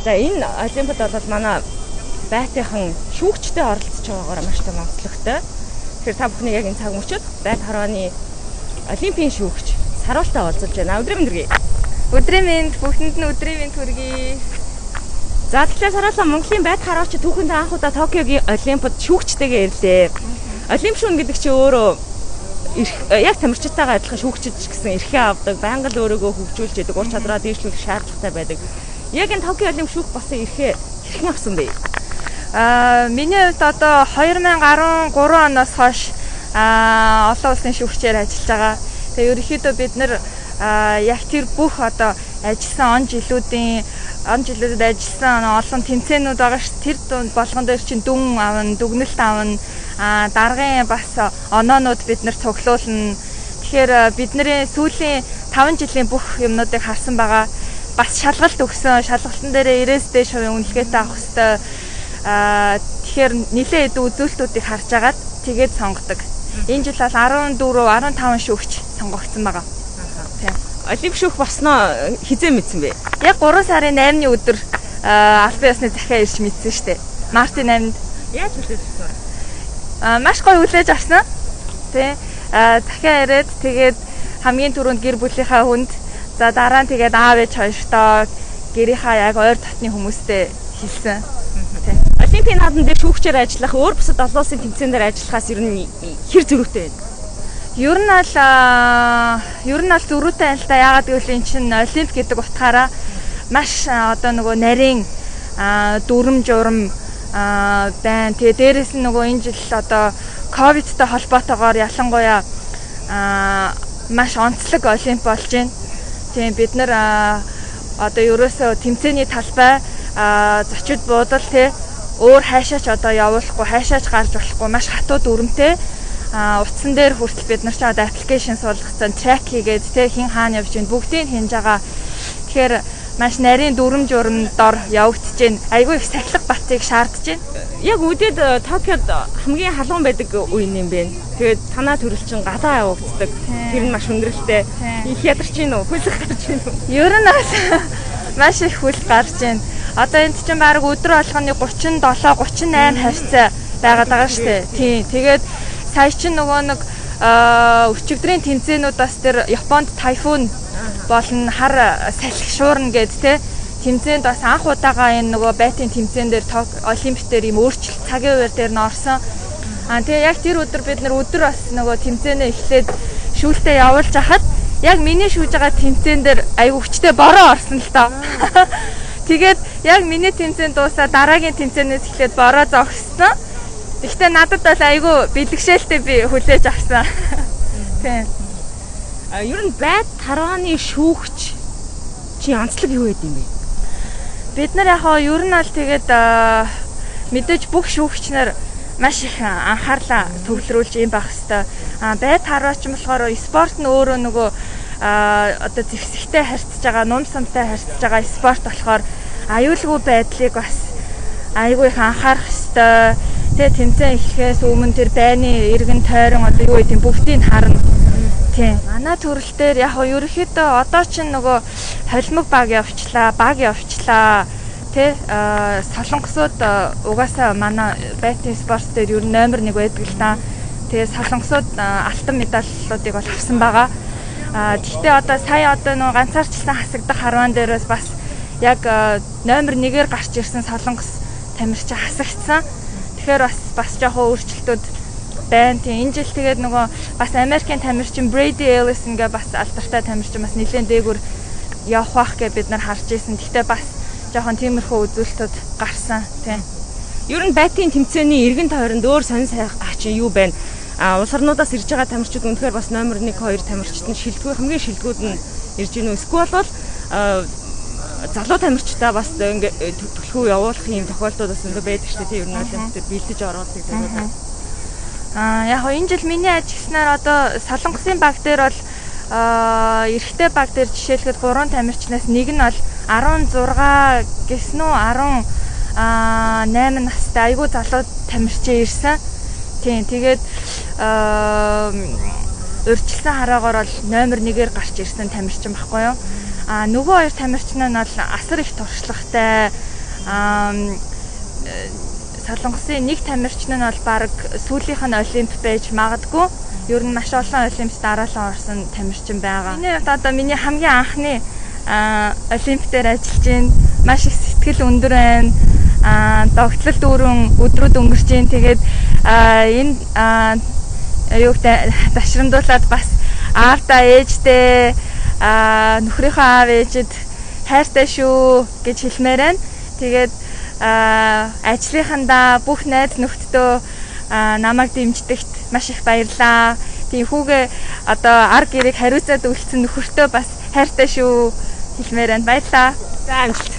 За энэ олимпиад бол манай байтынхан шүүгчтэй оролцож байгаагаар маш том онцлогтой. Тэгэхээр та бүхний яг энэ цаг мөчид байт хорооны олимпийн шүүгч Саруултай уулзаж байна. Өдрийн мэнд хүргэе. Өдрийн мэнд бүгдэнд нь өдрийн мэнд хүргэе. За тэгэхээр Саруулаа Монголын байт хорооч түүхэнд анх удаа Токиогийн олимпиад шүүгчтэйгээ ирлээ. Олимп шүүн гэдэг чинь өөрөө яг тамирчтайгаа адилхан шүүгчд гэсэн эрхээ авдаг, байнга л өөрийгөө хөгжүүлж яадаг, ур чадвараа дээшлүүлэх шаардлагатай байдаг. Яг энэ Токио олимп шүүх болсон эрхээ хэрхэн авсан бэ? Миний хувьд одоо 2013 оноос хойш олон улсын шүүгчээр ажиллаж байгаа. Тэгээ ерөнхийдөө бид нэр яг тэр бүх одоо ажилласан он жилүүдэд ажилласан олон тэмцээнүүд байгаа ш. Тэр болгон дээр чинь дүн авна, дүгнэлт авна, даргын бас оноонууд бид нар цуглуулна. Тэгэхээр бидний сүүлийн 5 жилийн бүх юмнуудыг харсан байгаа. Бас шалгалт өгсөн. Шалгалтын дээр 90-с дээш үнэлгээтэй авах хэрэгтэй. Тэгэхээр нэлээд үзүүлэлтүүдийг харж агаад тэгээд сонгодог. Энэ жил бол 14-15 шүүгч сонгогдсон байгаа. Тийм. Олимп шүүх болсноо хизээ мэдсэн бэ? Яг 3 сарын 8-ны өдөр албан ёсны захиа ирж мэдсэн шүү дээ. Мартын 8-нд. Яаж хүлээж авсан? Маш гоё хүлээж авсан. Тий. Захиа ирээд тэгээд хамгийн түрүүнд гэр бүлийнхаа хүнд за дараа нь тэгээд аав ээж хоёртоо гэрийнхаа яг ойр дотны хүмүүстэй хэлсэн. Олимпийн наадмын дээр шүүгчээр ажиллах өөр бусад олон улсын тэмцээн дээр ажиллахаас ер нь хэр зөрүүтэй байна? Ер нь бол зөрүүтэй байна л да. Яагаад гэвэл эн чинь олимп гэдэг утгаараа маш одоо нөгөө нарийн дүрм журм байна. Тэгээ дээрэс нь нөгөө энэ жил одоо ковидтай холбоотойгоор ялангуяа маш онцлог олимп болж байна. Тийм бид нар одоо ерөөсөө тэмцээний талбай зочид буудал тий өөр хайшаач одоо явуулахгүй, хайшаач гарч болохгүй маш хатуу дүрмтэй утсан дээр хүртэл бид нар ч одоо аппликейшн суулгацсан, трек хийгээд тий хин хаана явж байна бүгдийг хинж байгаа. Тэгэхээр маш нарийн дүрм журм дор явагдаж байна. Айгүй их сахилга батыг шаардж байна. Яг үдээд Токиод хамгийн халуун байдаг үе юм бэ. Тэгээд танаа төрөл чинь гадаа явагддаг. Тэр нь маш хүндрэлтэй. Их ядарч гин үү? Хүлэх гарч гин үү? Ер нь маш их хүл гарч байна. Одоо энд чинь баг өдөр болгоны 37-38 харьцаа байгаад байгаа шүү дээ. Тийм. Тэгээд сая чинь нөгөө нэг өчигдрийн тэмцээнүүдээс тэр Японд тайфун болон хар салхи шуурна гэд те тэмцээнд бас анх удаага энэ нөгөө байтын тэмцээн дээр олимп дээр юм өөрчлөлт цагийн үеэр дээр нь орсон. Тэгээ яг тэр өдөр бид нар өдөр бас нөгөө тэмцээнээ эхлээд шүүлтээ явуулж хахад яг миний шүүж байгаа тэмцээн дээр айгу хүчтэй бороо орсон л доо. Тэгээд яг миний тэмцээн дуусаа дараагийн тэмцээнээс эхлээд бороо зогссон. Гэхдээ надад бол айгу бэлгшээлтэй би хүлээж авсан. Тийм. Ер нь байт хорооны шүүгч чи онцлог юу гэдэг юм бэ? Бид нар яг ер нь бол тэгээд мэдээж бүх шүүгч нар маш их анхаарлаа төвлөрүүлж юм байх хэвээр. Байт хорооч юм болохоор спорт нь өөрөө нөгөө одоо зэвсэгтэй харьцаж байгаа, нум самтай харьцаж байгаа спорт болохоор аюулгүй байдлыг бас айгүй их анхаарах хэвээр. Тэгээ тэмцээн эхлэхээс өмнө тэр байны эргэн тойрон одоо юу гэдэг бүгдийг харна. Тийм. Манай төрөл дээр яг ерөөхдөө одоо ч нөгөө холимог баг явчлаа. Тэ солонгосууд угаасаа манай байтын спорт дээр ер нь номер 1 байдаг л та. Тэгээ солонгосууд алтан медаллуудыг бол авсан байгаа. Гэхдээ одоо сая нөгөө ганцаарчлсан хасагдах харван дээрээс бас яг номер 1-ээр гарч ирсэн солонгос тамирчин хасагдсан. Тэгэхээр бас жоохон өөрчлөлтүүд байна. Тийм энэ жил тэгээд нөгөө бас Америкийн тамирчин Brady Ellison гэ бас алдартай тамирчин бас нэлээд дээгүр явах байх гэж бид нар харж ирсэн. Гэхдээ бас жоохон тиймэрхүү үзүүлэлтүүд гарсан. Тийм. Ер нь байтын тэмцээний эргэн тойронд өөр сонин сайхан юу байна? Улс орнуудаас ирж байгаа тамирчид үнэхээр бас номер 1, 2 тамирчид нь хамгийн шилдэгүүд нь ирж гинөө. Эсвэл бол залуу тамирчдаа бас ингээд төлхөө явуулах юм тохиолдлууд бас ингээд байдаг шүү дээ. Ер нь олимпиад бэлдэж оролцдог гэдэг. Яг энэ жил миний ажигласнаар одоо солонгосын баг дээр бол эрэгтэй баг дээр жишээлхэд 3 тамирчнаас нэг нь бол 16 гэсэн үү 18 настай айгүй залуу тамирчин ирсэн. Тийм тэгээд урьдчилсан хараагаар бол номер 1-ээр гарч ирсэн тамирчин баггүй юу. Нөгөө хоёр тамирчин нь бол асар их туршлагатай, Солонгосын нэг тамирчин нь бол баг сүүлийнх нь олимп байж магадгүй. Ер нь маш олон олимпиад дараалан орсон тамирчин байгаа. Миний одоо миний хамгийн анхны олимп дээр ажиллаж байна. Маш их сэтгэл өндөр байна. Догтлол дүүрэн өдрүүд өнгөрч байна. Тэгээд энэ юуг дашрамдуулаад бас аавтаа ээжтэй нөхрийнхөө аав ээжэд хайртай шүү гэж хэлмээр байна. Тэгээд ажлынхандаа бүх найз нөхдөдөө намайг дэмждэгт маш их баярлаа. Тийм хүүгээ одоо ар гэрийг хариуцаад үлдсэн нөхөртөө бас хайртай шүү хэлмээр байна. Баярлаа. За амжилт.